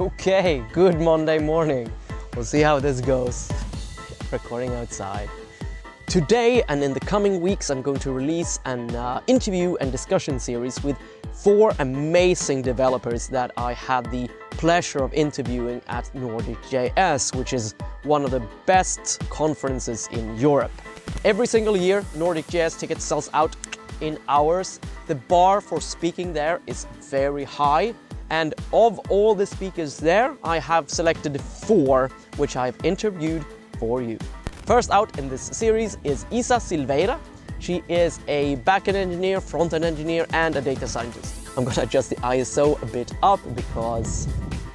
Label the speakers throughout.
Speaker 1: Okay, good Monday morning. We'll see how this goes. Recording outside. Today and in the coming weeks, I'm going to release an interview and discussion series with 4 amazing developers that I had the pleasure of interviewing at Nordic.js, which is one of the best conferences in Europe. Every single year, Nordic.js ticket sells out in hours. The bar for speaking there is very high. And of all the speakers there, I have selected 4, which I've interviewed for you. First out in this series is Isa Silveira. She is a backend engineer, frontend engineer, and a data scientist. I'm gonna adjust the ISO a bit up because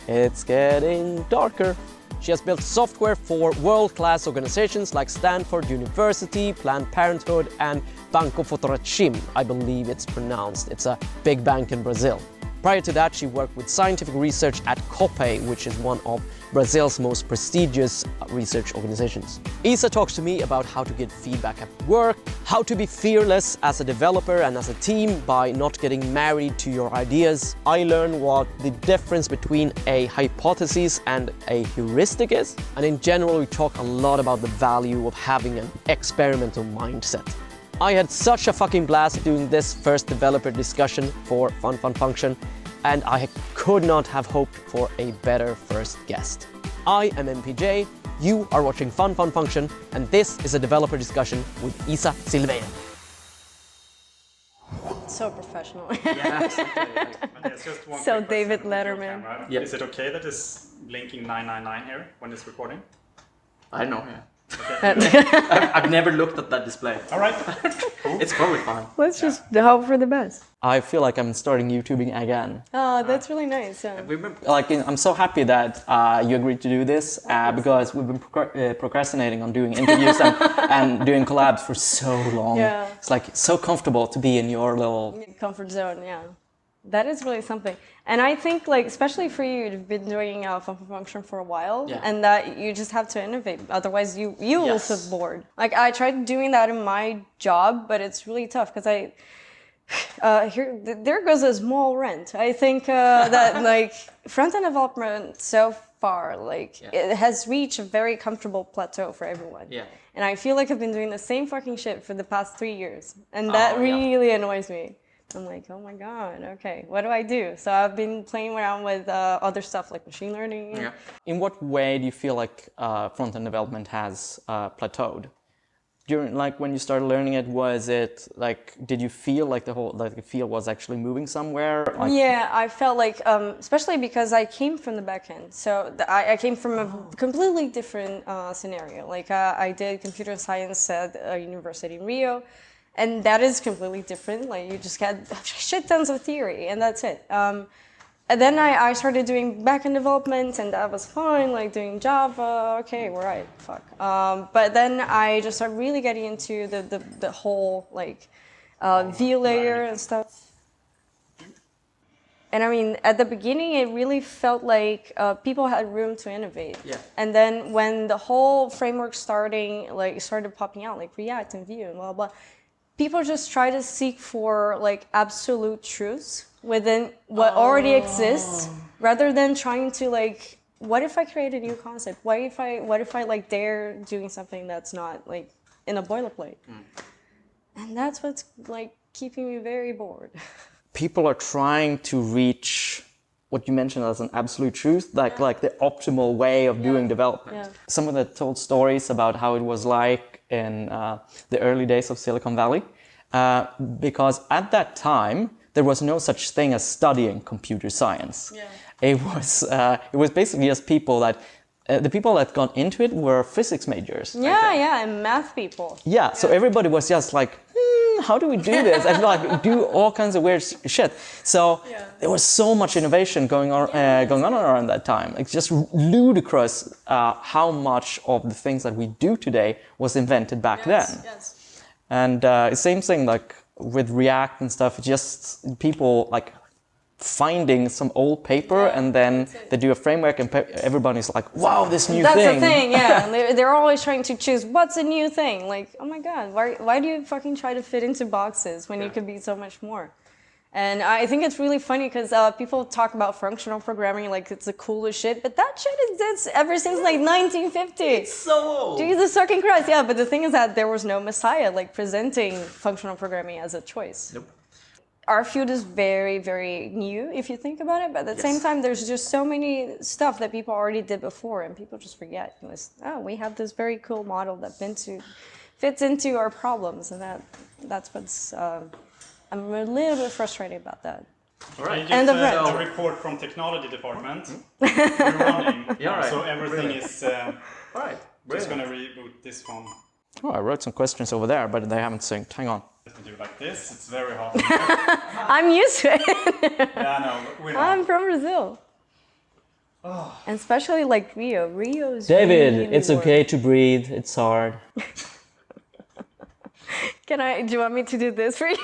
Speaker 1: it's getting darker. She has built software for world-class organizations like Stanford University, Planned Parenthood, and Banco Votorantim, I believe it's pronounced. It's a big bank in Brazil. Prior to that, she worked with scientific research at COPPE, which is one of Brazil's most prestigious research organizations. Isa talks to me about how to get feedback at work, how to be fearless as a developer and as a team by not getting married to your ideas. I learn what the difference between a hypothesis and a heuristic is. And in general, we talk a lot about the value of having an experimental mindset. I had such a fucking blast doing this first developer discussion for Fun Function, and I could not have hoped for a better first guest. I am MPJ, you are watching Fun Function, and this is a developer discussion with Isa Silveira.
Speaker 2: So professional.
Speaker 3: Yeah, absolutely. There's just one
Speaker 2: So
Speaker 3: quick
Speaker 2: David
Speaker 3: question with your
Speaker 2: Letterman.
Speaker 3: camera.
Speaker 1: Yep.
Speaker 3: Is it okay that it's blinking 999 here when it's recording?
Speaker 4: I know, yeah.
Speaker 3: Okay.
Speaker 4: I've never looked at that display.
Speaker 3: All right. Cool.
Speaker 4: It's probably fine.
Speaker 2: Let's just hope for the best.
Speaker 1: I feel like I'm starting YouTubing again.
Speaker 2: Oh, that's really nice. Yeah.
Speaker 1: I'm so happy that you agreed to do this because we've been procrastinating on doing interviews and doing collabs for so long.
Speaker 2: Yeah.
Speaker 1: It's like so comfortable to be in your little...
Speaker 2: Comfort zone, yeah. That is really something. And I think, like, especially for you, you've been doing Fun Function for a while,
Speaker 4: Yeah.
Speaker 2: and that you just have to innovate. Otherwise, you will
Speaker 4: Yes.
Speaker 2: feel bored. Like, I tried doing that in my job, but it's really tough because there goes a small rant. I think that, like, front-end development so far, like, it has reached a very comfortable plateau for everyone.
Speaker 4: Yeah.
Speaker 2: And I feel like I've been doing the same fucking shit for the past 3 years. And that really annoys me. I'm like, oh my God, okay, what do I do? So I've been playing around with other stuff like machine learning.
Speaker 4: Yeah.
Speaker 1: In what way do you feel like front-end development has plateaued? During, like, when you started learning it, was it like, did you feel like the field was actually moving somewhere? Like...
Speaker 2: Yeah, I felt like, especially because I came from the backend. So I came from a completely different scenario. Like I did computer science at a university in Rio. And that is completely different. Like you just get shit tons of theory, and that's it. And then I started doing backend development, and that was fine. Like doing Java, okay, we're right, fuck. But then I just started really getting into the whole like view layer and stuff. And I mean, at the beginning, it really felt like people had room to innovate.
Speaker 4: Yeah.
Speaker 2: And then when the whole framework started popping out, like React and Vue and blah blah. People just try to seek for like absolute truths within what already exists, rather than trying to like, what if I create a new concept? What if I like dare doing something that's not like in a boilerplate? And that's what's like keeping me very bored.
Speaker 1: People are trying to reach what you mentioned as an absolute truth, like the optimal way of doing development.
Speaker 2: Yeah.
Speaker 1: Someone that told stories about how it was like in the early days of Silicon Valley, because at that time there was no such thing as studying computer science.
Speaker 2: Yeah.
Speaker 1: It was basically just people that the people that got into it were physics majors.
Speaker 2: Yeah, and math people.
Speaker 1: Yeah, so everybody was just like, how do we do this? And like do all kinds of weird shit. So there was so much innovation going on around that time. It's just ludicrous how much of the things that we do today was invented back then.
Speaker 2: Yes.
Speaker 1: And same thing like with React and stuff. Just people like finding some old paper and then they do a framework and everybody's like, wow, this new
Speaker 2: That's
Speaker 1: thing.
Speaker 2: the thing, yeah. And they're always trying to choose what's a new thing. Like, oh my God, why do you fucking try to fit into boxes when you could be so much more? And I think it's really funny because people talk about functional programming like it's the coolest shit, but that shit exists ever since like 1950.
Speaker 4: It's so old.
Speaker 2: Jesus fucking Christ, yeah, but the thing is that there was no messiah like presenting functional programming as a choice.
Speaker 4: Nope.
Speaker 2: Our field is very, very new if you think about it, but at the same time, there's just so many stuff that people already did before and people just forget. Oh, we have this very cool model that fits into our problems, and that's what's, I'm a little bit frustrated about that.
Speaker 3: All right.
Speaker 2: And the
Speaker 3: a report from technology department. We're running,
Speaker 4: Yeah, right.
Speaker 3: so everything is
Speaker 4: All right.
Speaker 3: just going to reboot this one.
Speaker 1: Oh, I wrote some questions over there, but they haven't synced. Hang on.
Speaker 3: Do like this. It's very hard.
Speaker 2: I'm used to it.
Speaker 3: Yeah, no, we're not.
Speaker 2: I'm from Brazil. And especially like Rio. Rio is
Speaker 1: David,
Speaker 2: really
Speaker 1: it's
Speaker 2: warm.
Speaker 1: okay to breathe. It's hard.
Speaker 2: Do you want me to do this for you?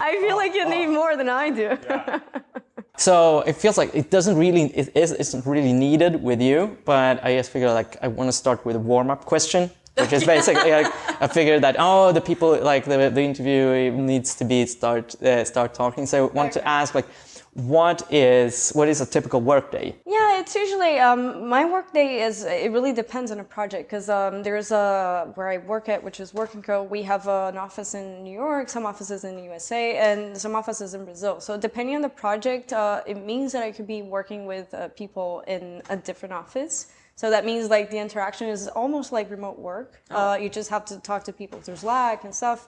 Speaker 2: I feel like you need more than I do.
Speaker 1: So it feels like it isn't really needed with you, but I just figure like I want to start with a warm-up question, which is basically like I figured that the people like the interview needs to start talking. So I want to ask like, what is a typical workday?
Speaker 2: Yeah, it's usually my workday it really depends on a project because there's where I work at, which is Work & Co. We have an office in New York, some offices in the USA, and some offices in Brazil. So depending on the project, it means that I could be working with people in a different office. So that means like the interaction is almost like remote work. You just have to talk to people through Slack and stuff.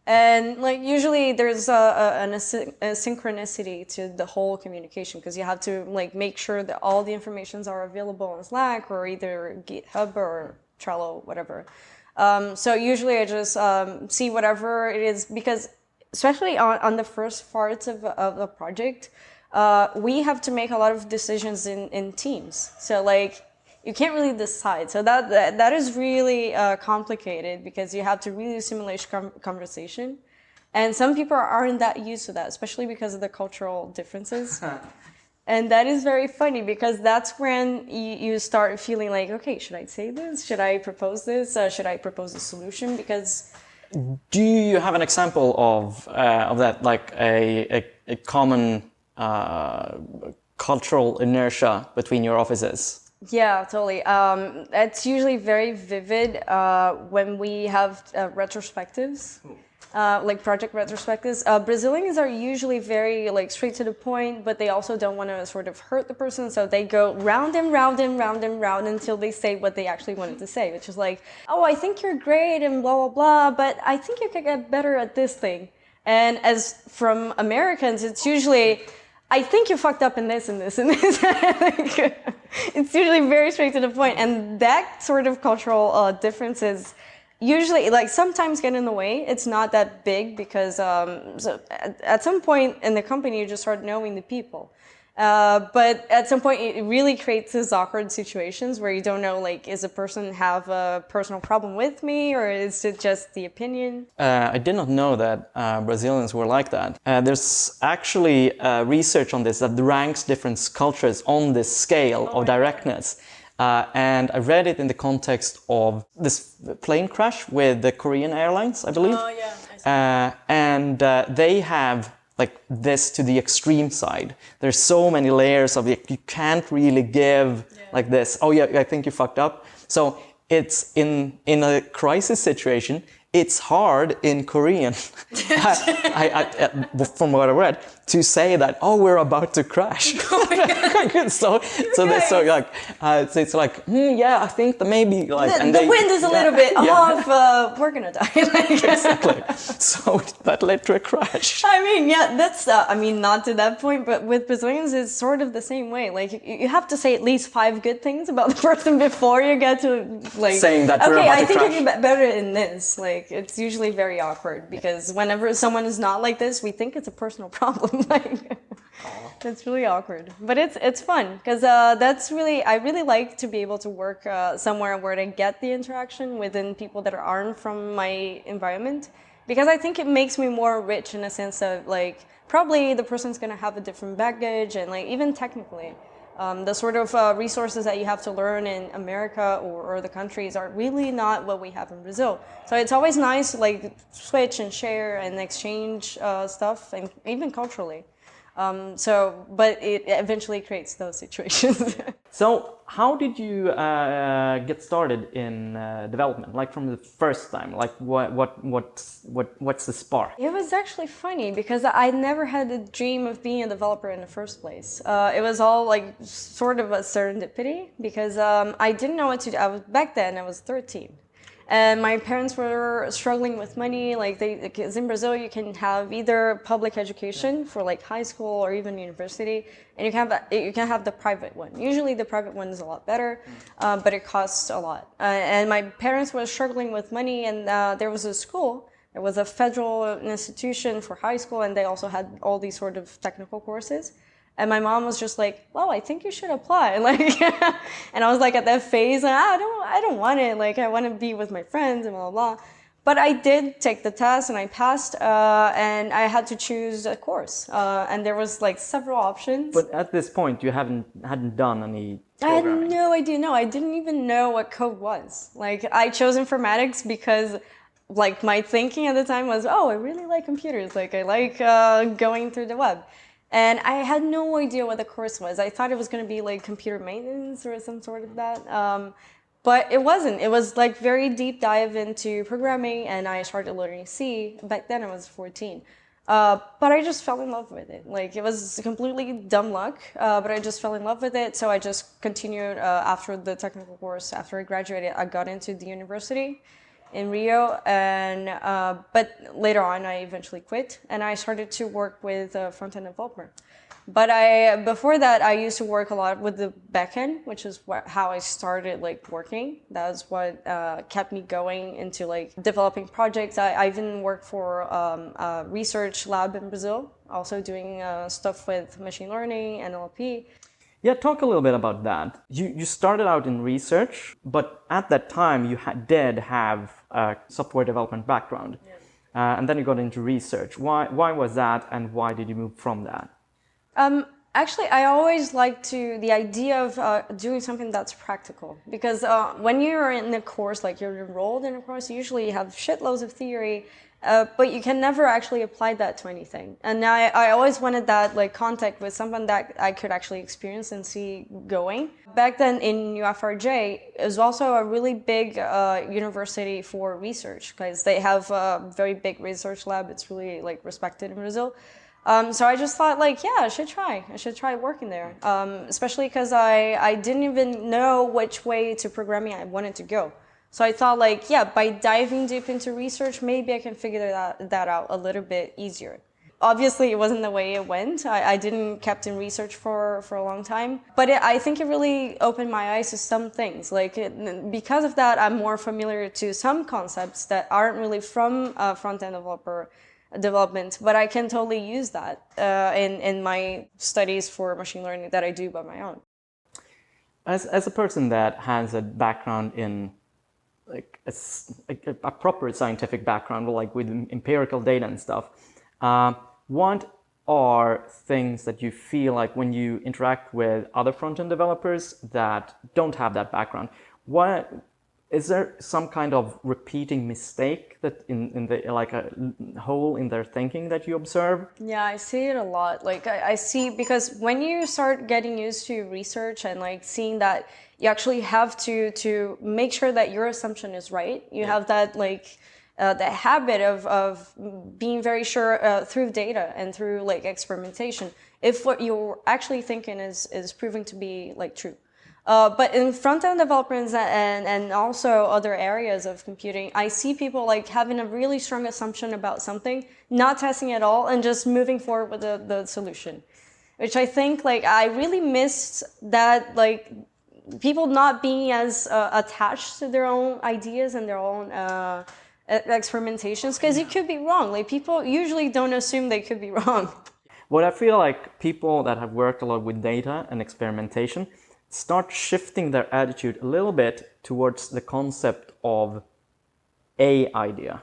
Speaker 2: And like usually there's a synchronicity to the whole communication because you have to like make sure that all the informations are available on Slack or either GitHub or Trello, whatever. So usually I just see whatever it is because especially on the first parts of a project, we have to make a lot of decisions in teams. So like you can't really decide. So that is really complicated because you have to really simulate conversation. And some people aren't that used to that, especially because of the cultural differences. And that is very funny because that's when you start feeling like, okay, should I say this? Should I propose this? Should I propose a solution? Because
Speaker 1: Do you have an example of that, like a common cultural inertia between your offices?
Speaker 2: yeah, totally. It's usually very vivid when we have retrospectives, like project retrospectives. Brazilians are usually very like straight to the point, but they also don't want to sort of hurt the person, so they go round and round and round and round until they say what they actually wanted to say, which is like, oh, I think you're great and blah, blah, blah, but I think you could get better at this thing. And as from Americans, it's usually, I think you fucked up in this and this and this. It's usually very straight to the point, and that sort of cultural differences usually, like, sometimes get in the way. It's not that big because so at some point in the company you just start knowing the people. But at some point it really creates these awkward situations where you don't know, like, is a person have a personal problem with me or is it just the opinion?
Speaker 1: I did not know that Brazilians were like that. There's actually research on this that ranks different cultures on this scale of directness. And I read it in the context of this plane crash with the Korean Airlines, I believe.
Speaker 2: Oh, yeah.
Speaker 1: And they have like this to the extreme side. There's so many layers of it. You can't really give like this. Oh yeah, I think you fucked up. So it's in a crisis situation. It's hard in Korean, from what I read, to say that, oh, we're about to crash. so it's like, yeah, I think that maybe like
Speaker 2: the wind is a little bit off. We're gonna die.
Speaker 1: Exactly. So that led to a crash.
Speaker 2: I mean, yeah, that's. I mean, not to that point, but with Brazilians, it's sort of the same way. Like, you have to say at least 5 good things about the person before you get to like
Speaker 1: saying that.
Speaker 2: Okay, I think
Speaker 1: crash.
Speaker 2: you can get better in this. Like, it's usually very awkward because whenever someone is not like this, we think it's a personal problem. Like, it's really awkward, but it's fun because that's really, I really like to be able to work somewhere where I get the interaction within people that aren't from my environment, because I think it makes me more rich in a sense of like, probably the person's gonna have a different baggage and like even technically. The sort of resources that you have to learn in America or the countries are really not what we have in Brazil. So it's always nice to like switch and share and exchange stuff, and even culturally. But it eventually creates those situations.
Speaker 1: So how did you get started in development? Like from the first time, like what's the spark?
Speaker 2: It was actually funny because I never had a dream of being a developer in the first place. It was all like sort of a serendipity because I didn't know what to do. Back then I was 13. And my parents were struggling with money, because in Brazil you can have either public education for like high school or even university, and you can have the private one. Usually the private one is a lot better, but it costs a lot. And my parents were struggling with money, and there was a school. There was a federal institution for high school, and they also had all these sort of technical courses. And my mom was just like, "Well, I think you should apply." Like, and I was like at that phase, and I don't want it. Like, I want to be with my friends and blah blah. But I did take the test and I passed, and I had to choose a course. And there was like several options.
Speaker 1: But at this point, you hadn't done any
Speaker 2: I had
Speaker 1: programming.
Speaker 2: no idea. No, I didn't even know what code was. Like, I chose informatics because, like, my thinking at the time was, oh, I really like computers. Like, I like going through the web. And I had no idea what the course was. I thought it was going to be like computer maintenance or some sort of that. But it wasn't. It was like very deep dive into programming, and I started learning C. Back then I was 14. But I just fell in love with it. Like, it was completely dumb luck, but I just fell in love with it. So I just continued after the technical course. After I graduated, I got into the university in Rio, and but later on I eventually quit, and I started to work with a front-end developer. But before that I used to work a lot with the backend, which is how I started like working. That was what kept me going into like developing projects. I even worked for a research lab in Brazil, also doing stuff with machine learning, NLP.
Speaker 1: Yeah, talk a little bit about that. You started out in research, but at that time you did have a software development background. Yeah. And then you got into research. Why was that, and why did you move from that?
Speaker 2: Actually, I always liked the idea of doing something that's practical, because when you're in a course, like you're enrolled in a course, usually you have shitloads of theory, but you can never actually apply that to anything. And I always wanted that like contact with someone that I could actually experience and see going. Back then in UFRJ, it was also a really big university for research, because they have a very big research lab. It's really like respected in Brazil. So I just thought, like, yeah, I should try working there, especially because I didn't even know which way to programming I wanted to go. So I thought, like, yeah, by diving deep into research, maybe I can figure that out a little bit easier. Obviously, it wasn't the way it went. I didn't kept in research for a long time, but I think it really opened my eyes to some things. Like, because of that, I'm more familiar to some concepts that aren't really from front-end development, but I can totally use that in my studies for machine learning that I do by my own.
Speaker 1: As a person that has a background in like a proper scientific background, like with empirical data and stuff, what are things that you feel like when you interact with other front-end developers that don't have that background? Is there some kind of repeating mistake that in the like a hole in their thinking that you observe?
Speaker 2: Yeah, I see it a lot. Like I see, because when you start getting used to research and like seeing that you actually have to make sure that your assumption is right, you have that like that habit of being very sure through data and through like experimentation if what you're actually thinking is proving to be like true. But in front-end developments and also other areas of computing, I see people like having a really strong assumption about something, not testing at all, and just moving forward with the solution. Which I think like I really missed that, like people not being as attached to their own ideas and their own experimentations, because it could be wrong. Like people usually don't assume they could be wrong.
Speaker 1: What I feel like people that have worked a lot with data and experimentation start shifting their attitude a little bit towards the concept of a idea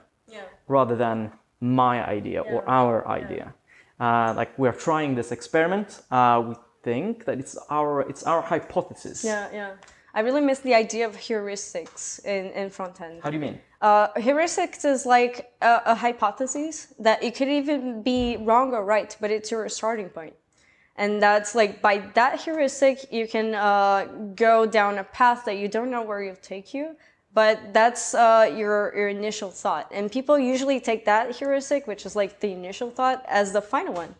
Speaker 1: rather than my idea or our idea. Like we're trying this experiment, we think that it's our hypothesis.
Speaker 2: Yeah. I really miss the idea of heuristics in front-end.
Speaker 1: How do you mean?
Speaker 2: Heuristics is like a hypothesis that it could even be wrong or right, but it's your starting point. And that's like, by that heuristic, you can go down a path that you don't know where it'll take you, but that's your initial thought. And people usually take that heuristic, which is like the initial thought, as the final one.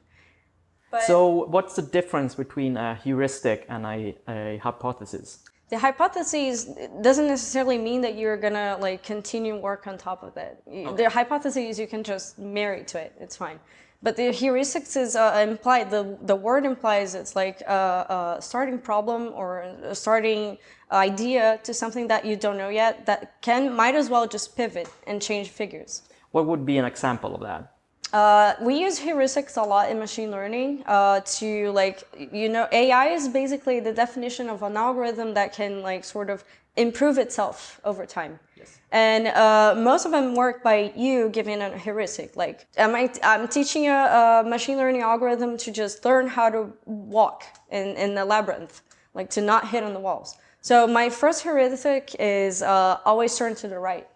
Speaker 2: But
Speaker 1: so what's the difference between a heuristic and a hypothesis?
Speaker 2: the hypothesis doesn't necessarily mean that you're gonna like continue work on top of it.
Speaker 1: Okay.
Speaker 2: The hypothesis you can just marry to it. It's fine. But the heuristics is implied. The word implies it's like a starting problem or a starting idea to something that you don't know yet that might as well just pivot and change figures.
Speaker 1: What would be an example of that?
Speaker 2: We use heuristics a lot in machine learning to like, AI is basically the definition of an algorithm that can like sort of improve itself over time. Yes. And most of them work by you giving a heuristic. Like I'm teaching a machine learning algorithm to just learn how to walk in the labyrinth, like to not hit on the walls. So my first heuristic is always turn to the right.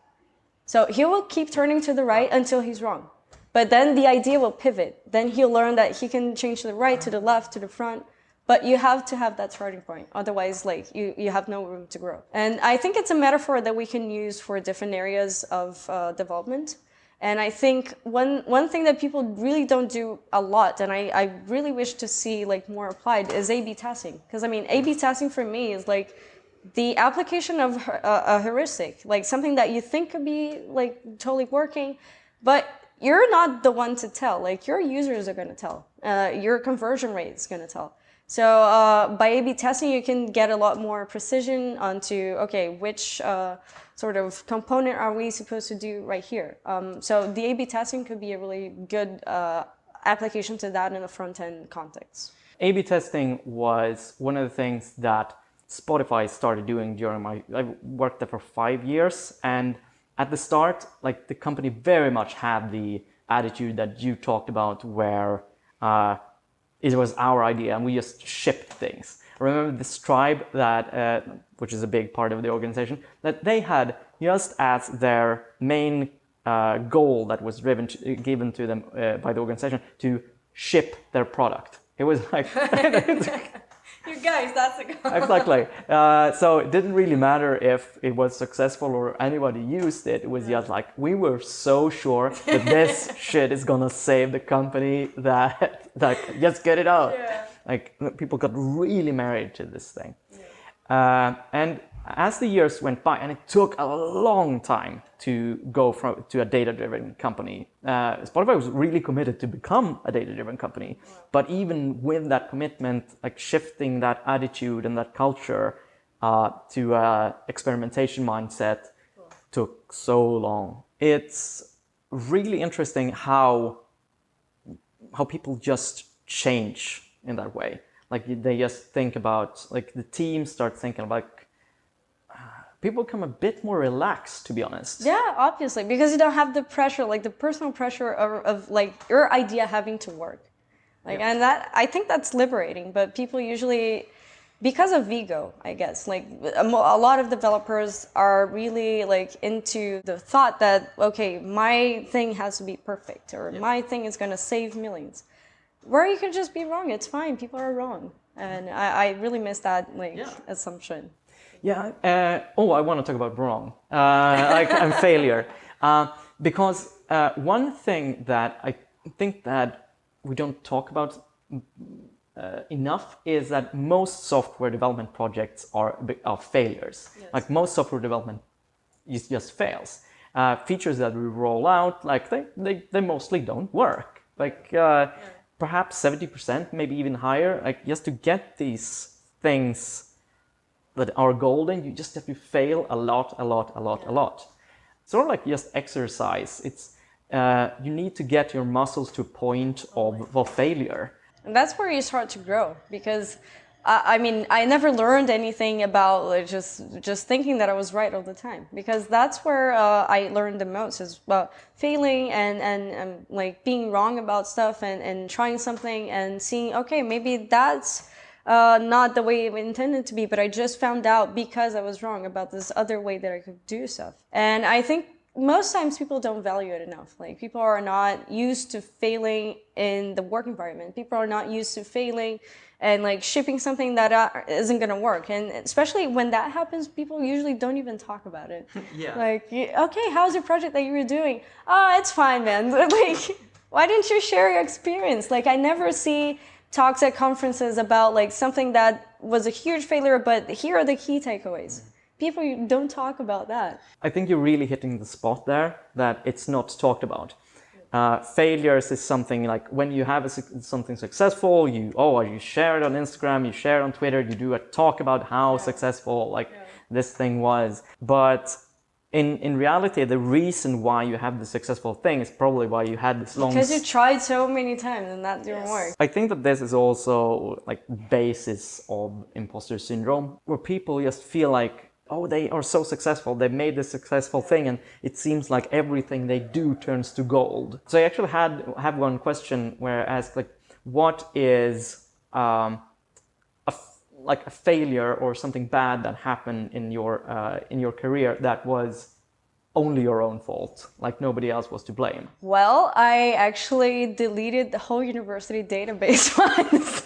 Speaker 2: So he will keep turning to the right until he's wrong. But then the idea will pivot. Then he'll learn that he can change to the right, to the left, to the front. But you have to have that starting point. Otherwise, like you have no room to grow. And I think it's a metaphor that we can use for different areas of development. And I think one thing that people really don't do a lot, and I really wish to see like more applied, is A/B testing. Because I mean, A/B testing for me is like the application of a heuristic, like something that you think could be like totally working, but you're not the one to tell. Like your users are going to tell. Your conversion rate is going to tell. So by A/B testing, you can get a lot more precision onto, okay, which sort of component are we supposed to do right here? So the A/B testing could be a really good application to that in a front-end context.
Speaker 1: A/B testing was one of the things that Spotify started doing during I worked there for 5 years, and at the start, like the company very much had the attitude that you talked about, where it was our idea and we just shipped things. I remember this tribe that, which is a big part of the organization, that they had just as their main goal that was given to them by the organization to ship their product. It was like
Speaker 2: You guys, that's a goal.
Speaker 1: Exactly. So it didn't really matter if it was successful or anybody used it. It was just like, we were so sure that this shit is gonna save the company that just get it out.
Speaker 2: Yeah.
Speaker 1: Like people got really married to this thing. Yeah. And as the years went by, and it took a long time to go to a data-driven company. Spotify was really committed to become a data-driven company. Wow. But even with that commitment, like shifting that attitude and that culture to a experimentation mindset took so long. It's really interesting how people just change in that way. Like they just think about, like the team starts thinking about, people become a bit more relaxed, to be honest.
Speaker 2: Yeah, obviously, because you don't have the pressure, like the personal pressure of like your idea having to work. Like, yeah. And that, I think that's liberating, but people usually, because of ego, I guess, like a lot of developers are really like into the thought that, okay, my thing has to be perfect, or my thing is going to save millions. Where you can just be wrong, it's fine, people are wrong. And I really miss that like assumption.
Speaker 1: Yeah. I want to talk about wrong, and failure, because one thing that I think that we don't talk about enough is that most software development projects are failures. Yes. Like most software development just fails. Features that we roll out, like they mostly don't work. Like perhaps 70%, maybe even higher. Like just to get these things that are golden, you just have to fail a lot. Sort of like just exercise. It's you need to get your muscles to a point of failure.
Speaker 2: And that's where you start to grow, because I mean, I never learned anything about like, just thinking that I was right all the time, because that's where I learned the most, is about failing and like being wrong about stuff and trying something and seeing, okay, maybe that's not the way it intended to be, but I just found out because I was wrong about this other way that I could do stuff. And I think most times people don't value it enough. Like, people are not used to failing in the work environment. People are not used to failing and like shipping something that isn't going to work. And especially when that happens, people usually don't even talk about it.
Speaker 4: Yeah.
Speaker 2: Like, okay, how's your project that you were doing? Oh, it's fine, man. Like, why didn't you share your experience? Like, I never see talks at conferences about like something that was a huge failure, but here are the key takeaways. People don't talk about that.
Speaker 1: I think you're really hitting the spot there, that it's not talked about. Failures is something like when you have something successful, you share it on Instagram, you share it on Twitter, you do a talk about how successful this thing was. But in reality, the reason why you have the successful thing is probably why you had this long...
Speaker 2: Because you tried so many times and that didn't work.
Speaker 1: I think that this is also like basis of imposter syndrome, where people just feel like, oh, they are so successful, they made this successful thing, and it seems like everything they do turns to gold. So I actually have one question where I asked, like, what is a failure or something bad that happened in your career that was only your own fault, like nobody else was to blame?
Speaker 2: Well, I actually deleted the whole university database once.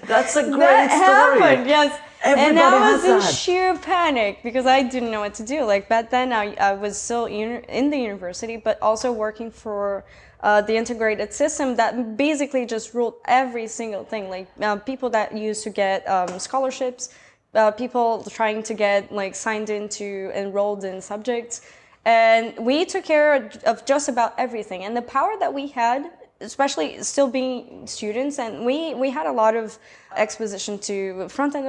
Speaker 1: That's a great
Speaker 2: That
Speaker 1: story.
Speaker 2: happened, yes.
Speaker 1: Everybody
Speaker 2: and I was
Speaker 1: has
Speaker 2: in
Speaker 1: that.
Speaker 2: sheer panic because I didn't know what to do. Like, back then I was still in the university, but also working for the integrated system that basically just ruled every single thing. Like, people that used to get scholarships, people trying to get like signed into enrolled in subjects. And we took care of just about everything. And the power that we had, especially still being students, and we had a lot of exposition to front-end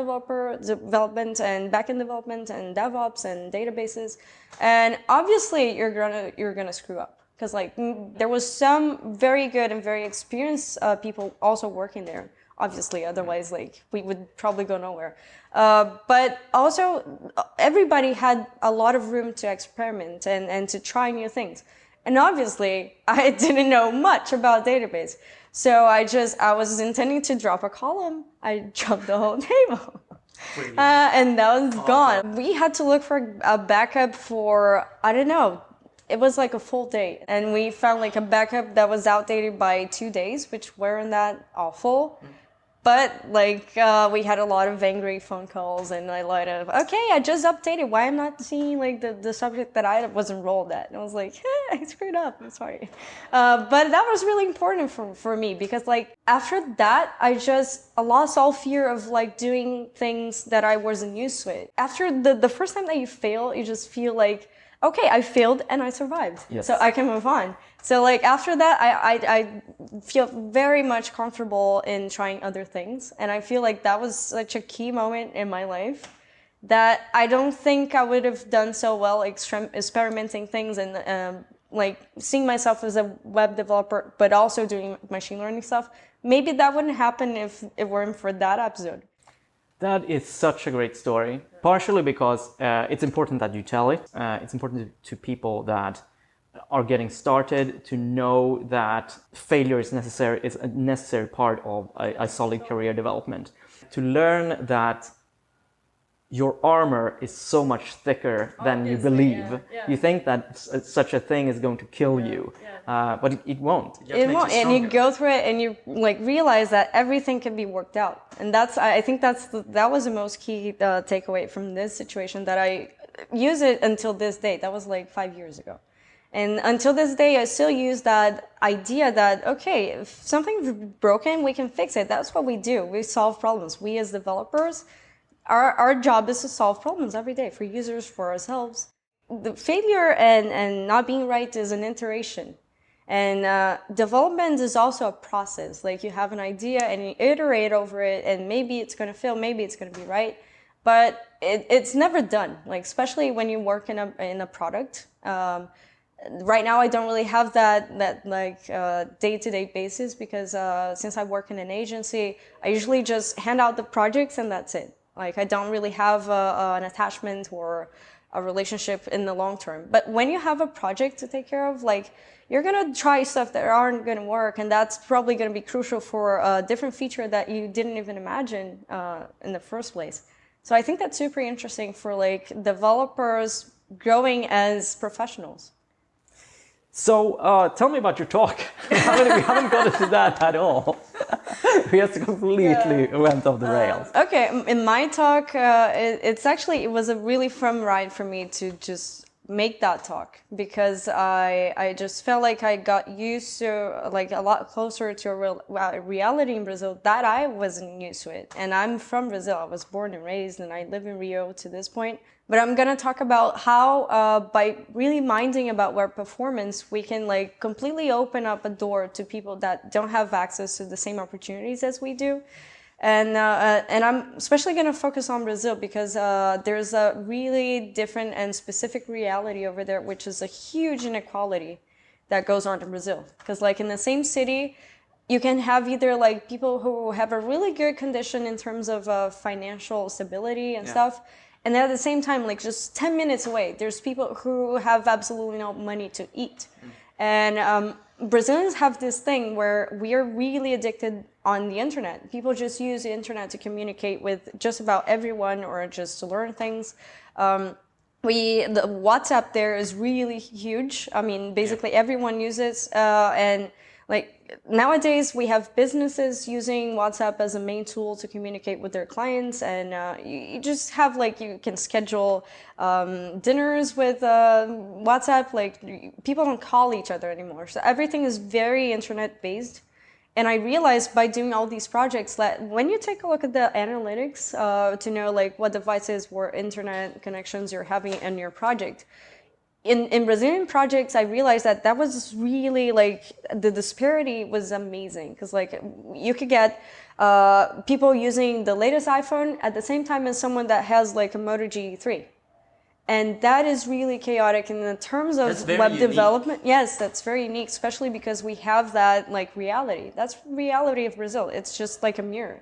Speaker 2: development and back-end development and DevOps and databases. And obviously you're gonna screw up because like there was some very good and very experienced people also working there. Obviously, otherwise like we would probably go nowhere. But also everybody had a lot of room to experiment and to try new things. And obviously, I didn't know much about database. So I was intending to drop a column. I dropped the whole table. And that was gone. We had to look for a backup for, I don't know, it was like a full day. And we found like a backup that was outdated by 2 days, which weren't that awful. But like we had a lot of angry phone calls and a lot of, okay, I just updated. Why I'm not seeing like the subject that I was enrolled at? And I was like, I screwed up. I'm sorry. But that was really important for me because like after that, I lost all fear of like doing things that I wasn't used to it. After the first time that you fail, you just feel like, okay, I failed and I survived.
Speaker 1: Yes.
Speaker 2: So I can move on. So like after that, I feel very much comfortable in trying other things. And I feel like that was such a key moment in my life that I don't think I would have done so well experimenting things and like seeing myself as a web developer, but also doing machine learning stuff. Maybe that wouldn't happen if it weren't for that episode.
Speaker 1: That is such a great story, partially because it's important that you tell it. It's important to people that are getting started to know that failure is a necessary part of a solid career development. To learn that your armor is so much thicker than you believe. You think that such a thing is going to kill you, but it won't.
Speaker 2: It won't, and you go through it and you like realize that everything can be worked out. And I think that was the most key takeaway from this situation, that I use it until this day. That was like 5 years ago. And until this day, I still use that idea that, okay, if something's broken, we can fix it. That's what we do. We solve problems. We as developers, our job is to solve problems every day for users, for ourselves. The failure and not being right is an iteration. And development is also a process. Like you have an idea and you iterate over it, and maybe it's going to fail, maybe it's going to be right. But it's never done, like especially when you work in a product. Right now, I don't really have that like day-to-day basis because since I work in an agency, I usually just hand out the projects and that's it. Like I don't really have an attachment or a relationship in the long term. But when you have a project to take care of, like you're gonna try stuff that aren't gonna work, and that's probably gonna be crucial for a different feature that you didn't even imagine in the first place. So I think that's super interesting for like developers growing as professionals.
Speaker 1: So tell me about your talk. We haven't got into that at all. We just completely went off the rails.
Speaker 2: Okay, in my talk, it was a really fun ride for me to just make that talk, because I just felt like I got used to like a lot closer to a reality in Brazil that I wasn't used to it. And I'm from Brazil. I was born and raised, and I live in Rio to this point. But I'm gonna talk about how by really minding about web performance, we can like completely open up a door to people that don't have access to the same opportunities as we do. And I'm especially going to focus on Brazil, because there's a really different and specific reality over there, which is a huge inequality that goes on in Brazil. Because like in the same city, you can have either like people who have a really good condition in terms of financial stability and stuff, and then at the same time, like just 10 minutes away, there's people who have absolutely no money to eat. And Brazilians have this thing where we are really addicted on the internet. People just use the internet to communicate with just about everyone, or just to learn things. The WhatsApp there is really huge. I mean, basically everyone uses, and like nowadays we have businesses using WhatsApp as a main tool to communicate with their clients, and you just have like, you can schedule dinners with WhatsApp. Like people don't call each other anymore, so everything is very internet based. And I realized by doing all these projects that when you take a look at the analytics to know like what devices or internet connections you're having in your project, in Brazilian projects, I realized that was really like the disparity was amazing, because like you could get people using the latest iPhone at the same time as someone that has like a Moto G3. And that is really chaotic in the terms of web development. Yes, that's very unique, especially because we have that like reality. That's reality of Brazil. It's just like a mirror.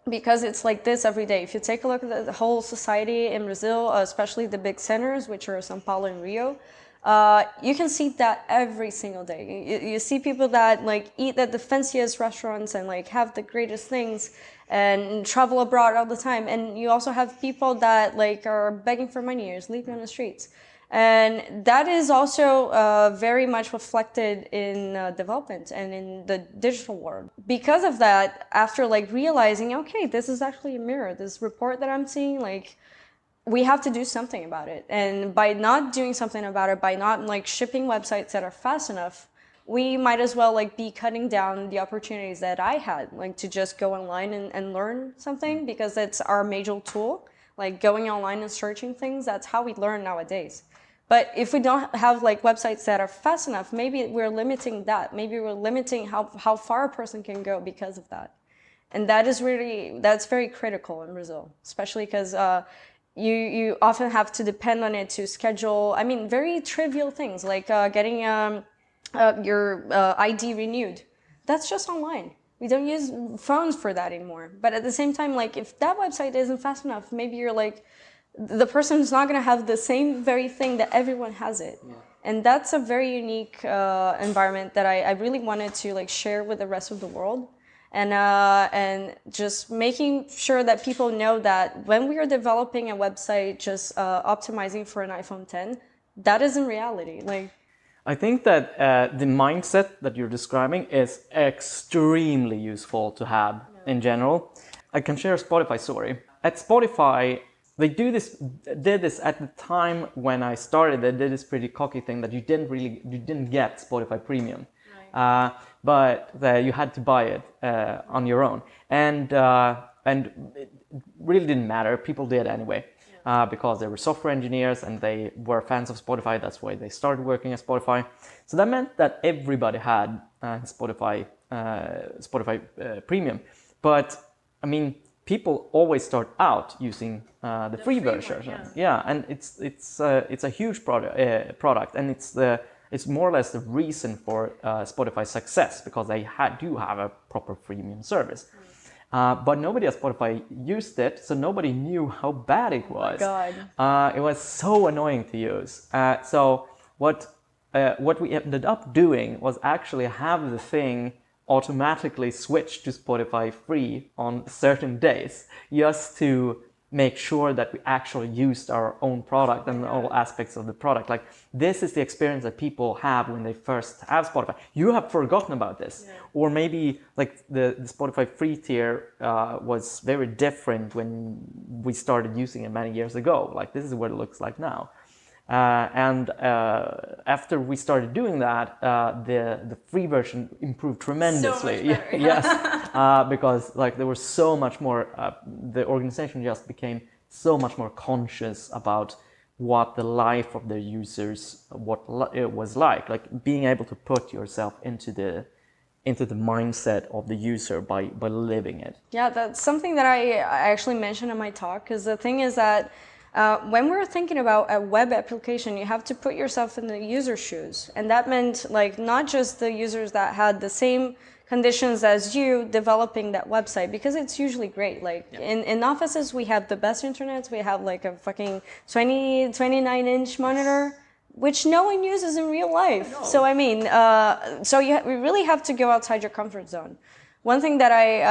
Speaker 2: Because it's like this every day. If you take a look at the whole society in Brazil, especially the big centers, which are São Paulo and Rio, you can see that every single day. You see people that like eat at the fanciest restaurants and like have the greatest things and travel abroad all the time. And you also have people that like are begging for money or sleeping on the streets. And that is also very much reflected in development and in the digital world. Because of that, after like realizing, okay, this is actually a mirror, this report that I'm seeing, like we have to do something about it. And by not doing something about it, by not like shipping websites that are fast enough, we might as well like be cutting down the opportunities that I had, like to just go online and learn something, because it's our major tool. Like going online and searching things, that's how we learn nowadays. But if we don't have like websites that are fast enough, maybe we're limiting that. Maybe we're limiting how far a person can go because of that. And that's very critical in Brazil, especially because you often have to depend on it to schedule, I mean, very trivial things like getting your ID renewed. That's just online. We don't use phones for that anymore. But at the same time, like if that website isn't fast enough, maybe you're like, the person is not going to have the same very thing that everyone has it. Yeah. And that's a very unique environment that I really wanted to like share with the rest of the world. And just making sure that people know that when we are developing a website, just optimizing for an iPhone 10, that isn't reality. Like,
Speaker 1: I think that the mindset that you're describing is extremely useful to have in general. I can share a Spotify story. At Spotify, they did this at the time when I started. They did this pretty cocky thing that you didn't get Spotify Premium, right. But you had to buy it on your own, and it really didn't matter. People did anyway, because they were software engineers and they were fans of Spotify. That's why they started working at Spotify. So that meant that everybody had Spotify Premium, but I mean, people always start out using the free version. Yeah, and it's a huge product, and it's more or less the reason for Spotify's success, because they do have a proper freemium service. But nobody at Spotify used it, so nobody knew how bad it was.
Speaker 2: Oh my God.
Speaker 1: It was so annoying to use. So what what we ended up doing was actually have the thing automatically switch to Spotify free on certain days, just to make sure that we actually used our own product and all aspects of the product. Like, this is the experience that people have when they first have Spotify. You have forgotten about this. Or maybe like the Spotify free tier was very different when we started using it many years ago. Like, this is what it looks like now. And after we started doing that, the free version improved tremendously.
Speaker 2: So much better,
Speaker 1: Yes, because like there was so much more. The organization just became so much more conscious about what the life of their users, it was like being able to put yourself into the mindset of the user by living it.
Speaker 2: Yeah, that's something that I actually mentioned in my talk, because the thing is that when we're thinking about a web application, you have to put yourself in the user's shoes. And that meant like not just the users that had the same conditions as you developing that website, because it's usually great. Like in offices, we have the best internet. We have like a fucking 29-inch monitor, which no one uses in real life. So I mean, we really have to go outside your comfort zone. One thing that I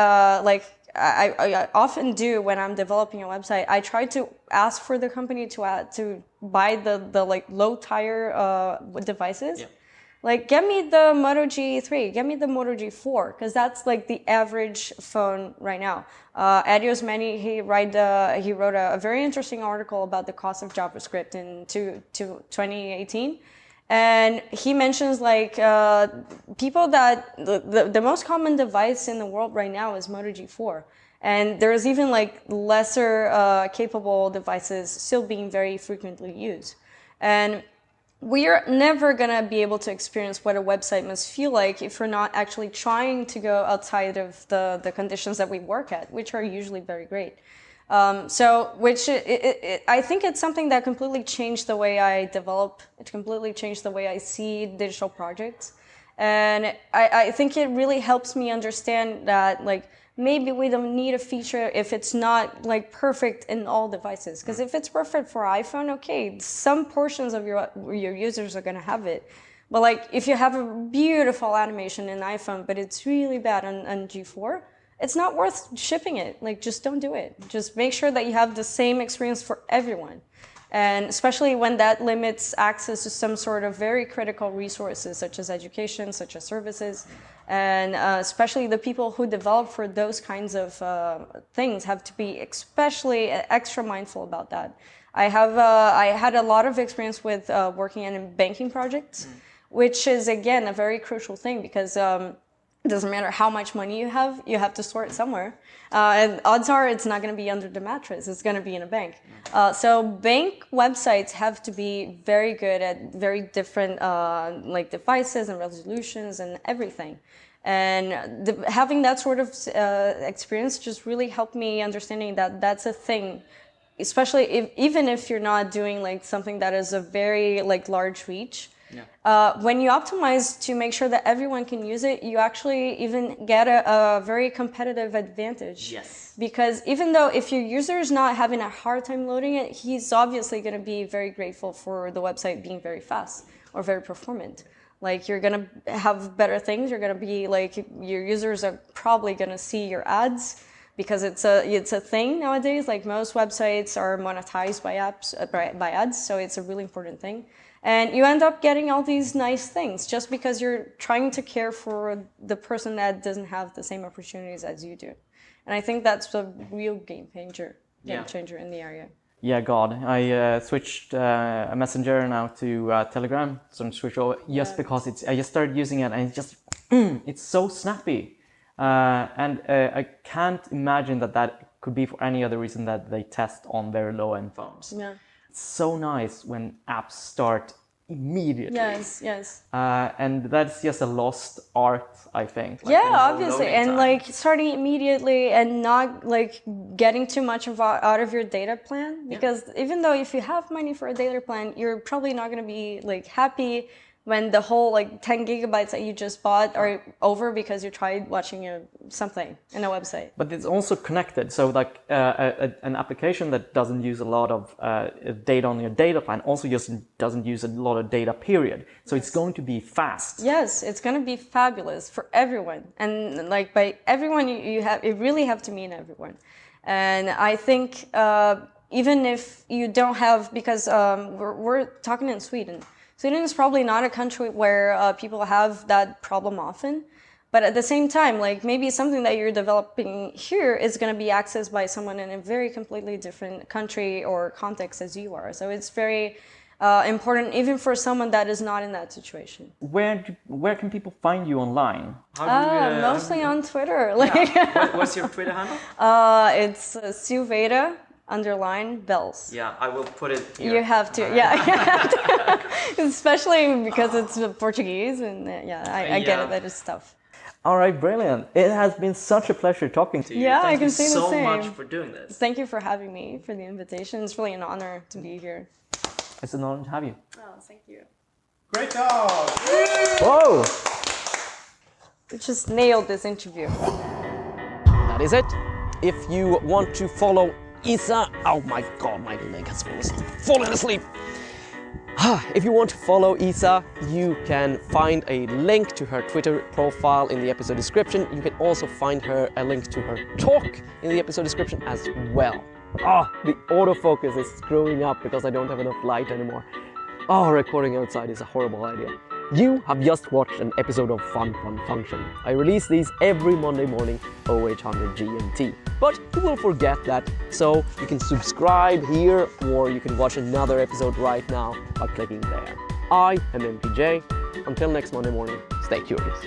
Speaker 2: often do when I'm developing a website, I try to ask for the company to buy the like low tire devices. Yeah. Like, get me the Moto G3, get me the Moto G4, because that's like the average phone right now. Adios Manny, he wrote a very interesting article about the cost of JavaScript in 2018. And he mentions like people that the most common device in the world right now is Moto G4. And there's even like lesser capable devices still being very frequently used. And we are never going to be able to experience what a website must feel like if we're not actually trying to go outside of the conditions that we work at, which are usually very great. I think it's something that completely changed the way I develop. It completely changed the way I see digital projects. And I think it really helps me understand that like maybe we don't need a feature if it's not like perfect in all devices. Because if it's perfect for iPhone, okay, some portions of your users are going to have it. But like if you have a beautiful animation in iPhone, but it's really bad on G4, it's not worth shipping it. Like, just don't do it. Just make sure that you have the same experience for everyone. And especially when that limits access to some sort of very critical resources, such as education, such as services. And especially the people who develop for those kinds of things have to be especially extra mindful about that. I had a lot of experience with working in banking projects, which is, again, a very crucial thing, because it doesn't matter how much money you have to store it somewhere. And odds are it's not going to be under the mattress. It's going to be in a bank. So bank websites have to be very good at very different like devices and resolutions and everything. And having that sort of experience just really helped me understanding that that's a thing, especially even if you're not doing like something that is a very like large reach. Yeah. When you optimize to make sure that everyone can use it, you actually even get a very competitive advantage. Yes. Because even though if your user is not having a hard time loading it, he's obviously going to be very grateful for the website being very fast or very performant. Like, you're going to have better things. You're going to be like, your users are probably going to see your ads, because it's a thing nowadays. Like, most websites are monetized by ads, so it's a really important thing. And you end up getting all these nice things just because you're trying to care for the person that doesn't have the same opportunities as you do. And I think that's the real game changer in the area.
Speaker 1: Yeah, God, I switched a messenger now to Telegram, so switch over just because I just started using it, and it's just it's so snappy, and I can't imagine that could be for any other reason that they test on very low-end phones. Yeah. It's so nice when apps start immediately.
Speaker 2: Yes.
Speaker 1: And that's just a lost art, I think.
Speaker 2: Like, obviously, and like starting immediately and not like getting too much out of your data plan, because even though if you have money for a data plan, you're probably not going to be like happy when the whole like 10 gigabytes that you just bought are over because you tried watching something in a website.
Speaker 1: But it's also connected. So like an application that doesn't use a lot of data on your data plan also just doesn't use a lot of data, period. So it's going to be fast.
Speaker 2: Yes, it's going to be fabulous for everyone. And like by everyone, you really have to mean everyone. And I think even if you don't have, because we're talking in Sweden. Sweden is probably not a country where people have that problem often, but at the same time, like maybe something that you're developing here is going to be accessed by someone in a very completely different country or context as you are. So it's very important even for someone that is not in that situation.
Speaker 1: Where can people find you online?
Speaker 2: Mostly on Twitter. Like,
Speaker 4: What's your Twitter handle?
Speaker 2: It's Silveira _bells.
Speaker 4: Yeah, I will put it here.
Speaker 2: You have to, yeah. You have to. Especially because it's Portuguese, and I get it, that is tough.
Speaker 1: All right, brilliant. It has been such a pleasure talking to you.
Speaker 2: Yeah,
Speaker 4: Thank
Speaker 2: I can
Speaker 4: you
Speaker 2: say the
Speaker 4: so
Speaker 2: same.
Speaker 4: much for doing this.
Speaker 2: Thank you for having me, for the invitation. It's really an honor to be here.
Speaker 1: It's an honor to have you.
Speaker 2: Oh, thank you.
Speaker 3: Great job!
Speaker 1: Whoa!
Speaker 2: You just nailed this interview.
Speaker 1: That is it. If you want to follow Isa, oh my god, my leg has fallen asleep. If you want to follow Isa, you can find a link to her Twitter profile in the episode description. You can also find a link to her talk in the episode description as well. The autofocus is screwing up because I don't have enough light anymore. Recording outside is a horrible idea. You have just watched an episode of Fun Function. I release these every Monday morning, 0800 GMT. But you will forget that, so you can subscribe here or you can watch another episode right now by clicking there. I am MPJ. Until next Monday morning, stay curious.